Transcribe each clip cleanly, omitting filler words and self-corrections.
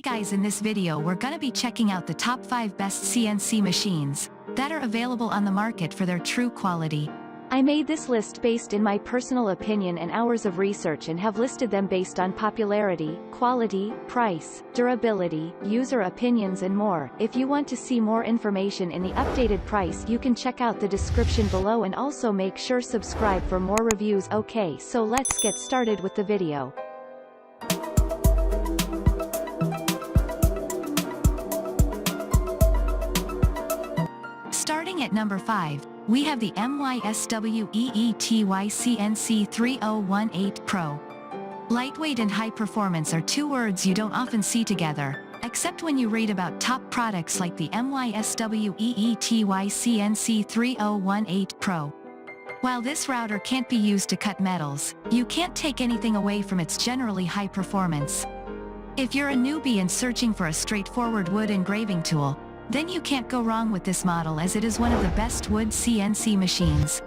Hey guys, in this video we're gonna be checking out the top 5 best CNC machines that are available on the market for their true quality. I made this list based in my personal opinion and hours of research and have listed them based on popularity, quality, price, durability, user opinions and more. If you want to see more information in the updated price, you can check out the description below and also make sure subscribe for more reviews. Okay, so let's get started with the video. Starting at number 5, we have the MYSWEETY CNC 3018 Pro. Lightweight and high performance are two words you don't often see together, except when you read about top products like the MYSWEETY CNC 3018 Pro. While this router can't be used to cut metals, you can't take anything away from its generally high performance. If you're a newbie and searching for a straightforward wood engraving tool, then you can't go wrong with this model, as it is one of the best wood CNC machines.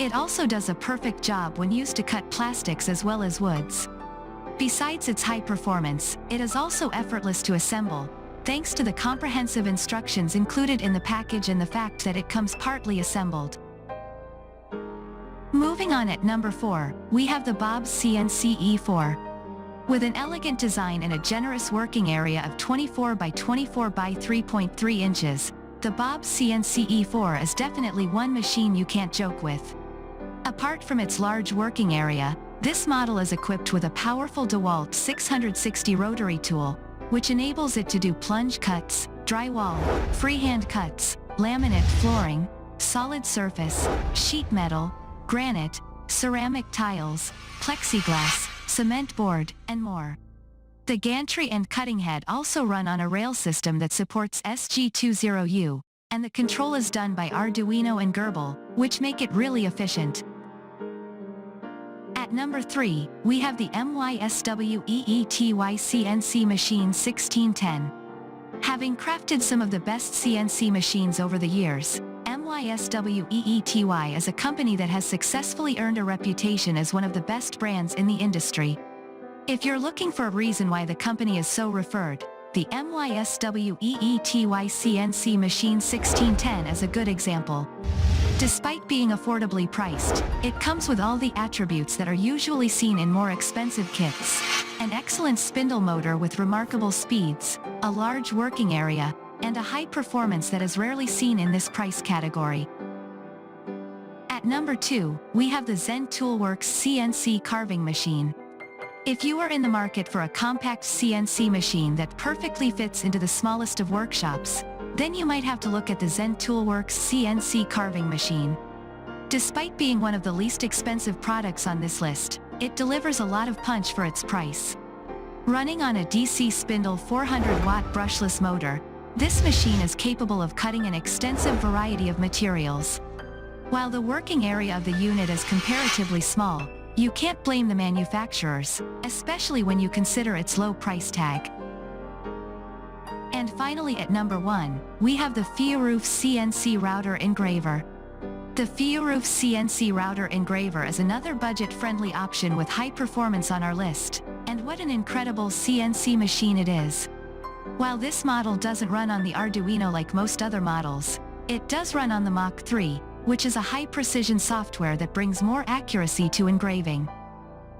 It also does a perfect job when used to cut plastics as well as woods. Besides its high performance, it is also effortless to assemble, thanks to the comprehensive instructions included in the package and the fact that it comes partly assembled. Moving on, at number 4, we have the Bob's CNC E4. With an elegant design and a generous working area of 24 by 24 by 3.3 inches, the Bob's CNC E4 is definitely one machine you can't joke with. Apart from its large working area, this model is equipped with a powerful DeWalt 660 rotary tool, which enables it to do plunge cuts, drywall, freehand cuts, laminate flooring, solid surface, sheet metal, granite, ceramic tiles, plexiglass, cement board, and more. The gantry and cutting head also run on a rail system that supports SG20U, and the control is done by Arduino and Gerbil, which make it really efficient. At number 3, we have the MYSWEETY CNC Machine 1610. Having crafted some of the best CNC machines over the years, MYSWEETY is a company that has successfully earned a reputation as one of the best brands in the industry. If you're looking for a reason why the company is so referred, the MYSWEETY CNC Machine 1610 is a good example. Despite being affordably priced, it comes with all the attributes that are usually seen in more expensive kits: an excellent spindle motor with remarkable speeds, a large working area, and a high performance that is rarely seen in this price category. At number 2, we have the Zen Toolworks CNC Carving Machine. If you are in the market for a compact CNC machine that perfectly fits into the smallest of workshops, then you might have to look at the Zen Toolworks CNC Carving Machine. Despite being one of the least expensive products on this list, it delivers a lot of punch for its price. Running on a DC spindle 400-watt brushless motor, this machine is capable of cutting an extensive variety of materials. While the working area of the unit is comparatively small, you can't blame the manufacturers, especially when you consider its low price tag. And finally, at number 1, we have the Feiuruhf CNC Router Engraver. The Feiuruhf CNC Router Engraver is another budget-friendly option with high performance on our list, and what an incredible CNC machine it is. While this model doesn't run on the Arduino like most other models, it does run on the Mach 3, which is a high-precision software that brings more accuracy to engraving.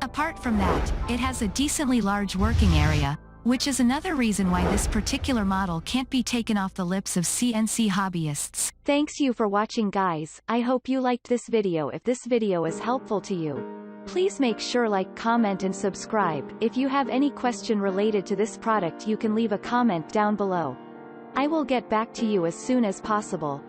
Apart from that, it has a decently large working area, which is another reason why this particular model can't be taken off the lips of CNC hobbyists. Thanks you for watching, guys. I hope you liked this video. If this video is helpful to you, please make sure like, comment and subscribe. If you have any question related to this product, you can leave a comment down below. I will get back to you as soon as possible.